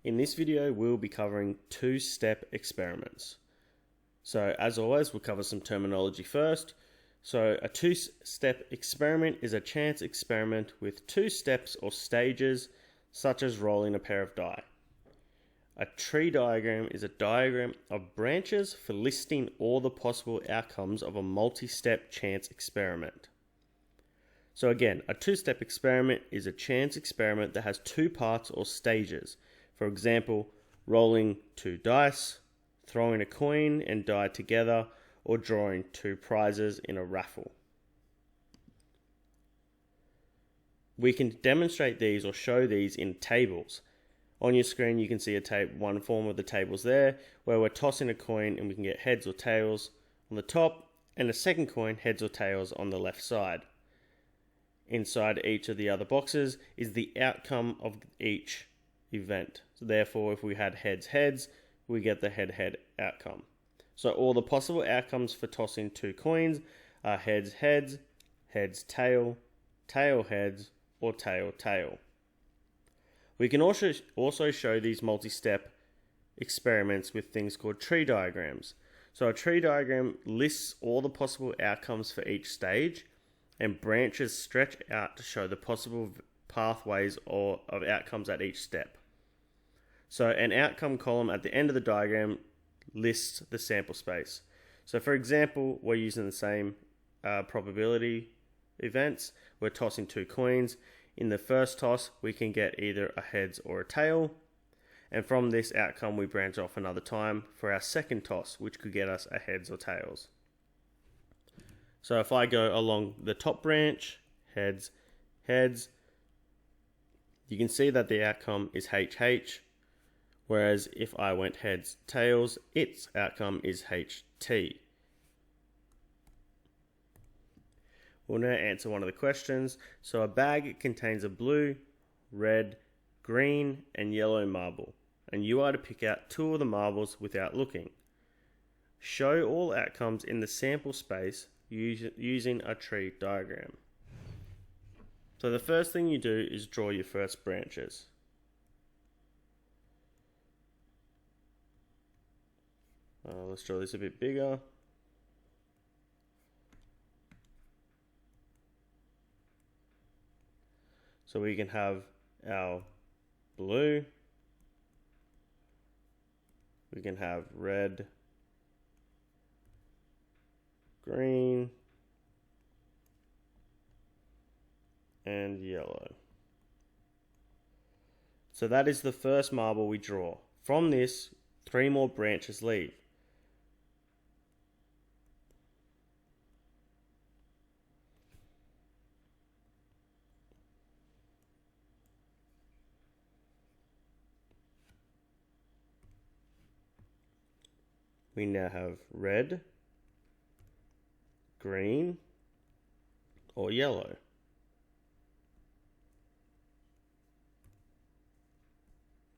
In this video, we'll be covering two-step experiments. So as always, we'll cover some terminology first. So a two-step experiment is a chance experiment with two steps or stages, such as rolling a pair of die. A tree diagram is a diagram of branches for listing all the possible outcomes of a multi-step chance experiment. So again, a two-step experiment is a chance experiment that has two parts or stages. For example, rolling two dice, throwing a coin and die together, or drawing two prizes in a raffle. We can demonstrate these or show these in tables. On your screen you can see one form of the tables there, where we're tossing a coin and we can get heads or tails on the top, and a second coin, heads or tails, on the left side. Inside each of the other boxes is the outcome of each event. So therefore, if we had heads, we get the head outcome. So all the possible outcomes for tossing two coins are heads, tail, tail, heads, or tail, tail. We can also show these multi-step experiments with things called tree diagrams. So a tree diagram lists all the possible outcomes for each stage, and branches stretch out to show the possible pathways of outcomes at each step. So an outcome column at the end of the diagram lists the sample space. So for example, we're using the same probability events. We're tossing two coins. In the first toss, we can get either a heads or a tail. And from this outcome, we branch off another time for our second toss, which could get us a heads or tails. So if I go along the top branch, heads, you can see that the outcome is HH, whereas if I went heads, tails, its outcome is HT. We'll now answer one of the questions. So a bag contains a blue, red, green, and yellow marble, and you are to pick out two of the marbles without looking. Show all outcomes in the sample space using a tree diagram. So the first thing you do is draw your first branches. Let's draw this a bit bigger. So we can have our blue, we can have red, green, and yellow. So that is the first marble we draw. From this, three more branches leave. We now have red, green, or yellow.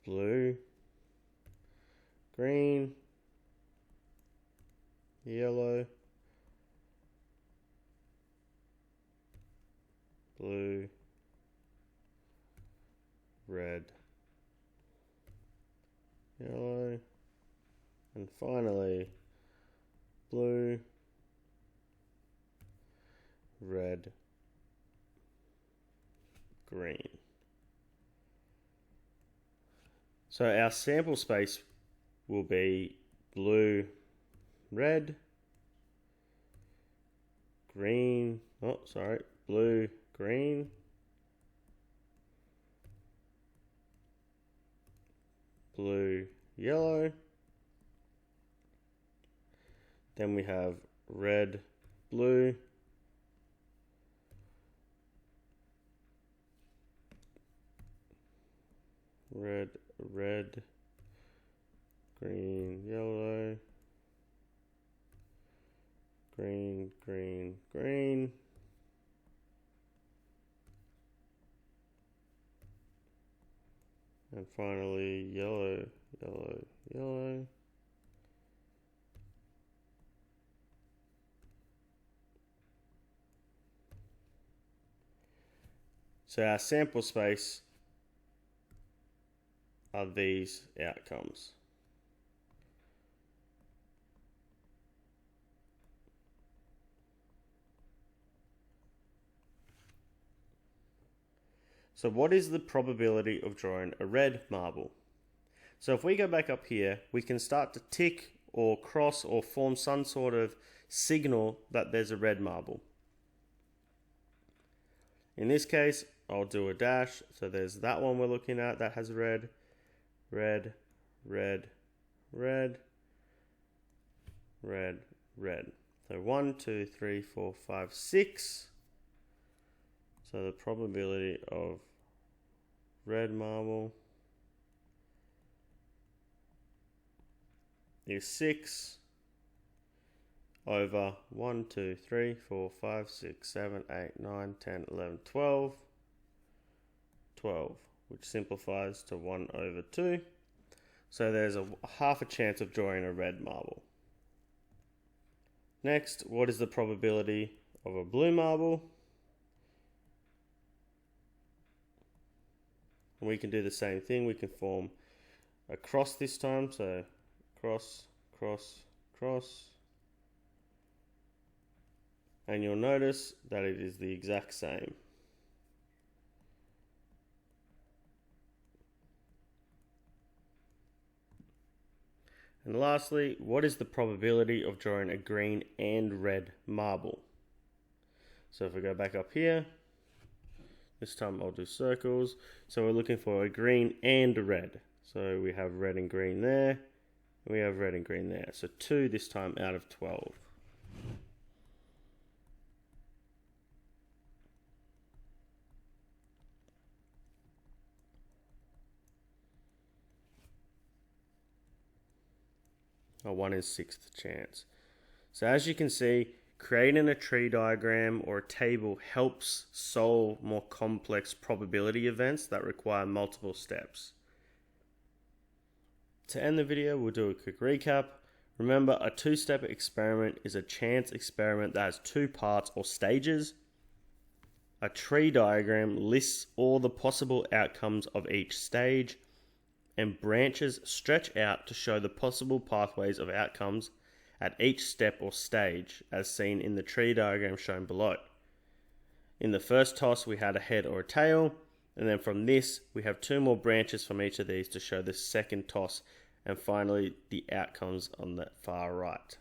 Blue, green, yellow, blue, red, yellow, and finally blue, red, green. So our sample space will be blue, red, green, blue, green, blue, yellow. Then we have red, blue, red, green, yellow, green, green, and finally yellow, yellow. So our sample space are these outcomes. So what is the probability of drawing a red marble? So if we go back up here, we can start to tick or cross or form some sort of signal that there's a red marble. In this case, I'll do a dash. So there's that one we're looking at that has red, red, red, red, red, red. So 1, 2, 3, 4, 5, 6. So the probability of red marble is 6 over 1, 2, 3, 4, 5, 6, 7, 8, 9, 10, 11, 12. 12, which simplifies to 1 over 2. So there's a half a chance of drawing a red marble. Next, what is the probability of a blue marble? And we can do the same thing. We can form a cross this time. So cross, cross, cross. And you'll notice that it is the exact same. And lastly, what is the probability of drawing a green and red marble? So if we go back up here, this time I'll do circles. So we're looking for a green and a red. So we have red and green there, and we have red and green there. So 2 this time out of 12. A 1 in 6th chance. So as you can see, creating a tree diagram or a table helps solve more complex probability events that require multiple steps. To end the video, we'll do a quick recap. Remember, a 2-step experiment is a chance experiment that has 2 parts or stages. A tree diagram lists all the possible outcomes of each stage, and branches stretch out to show the possible pathways of outcomes at each step or stage, as seen in the tree diagram shown below. In the first toss, we had a head or a tail, and then from this, we have 2 more branches from each of these to show the second toss, and finally, the outcomes on the far right.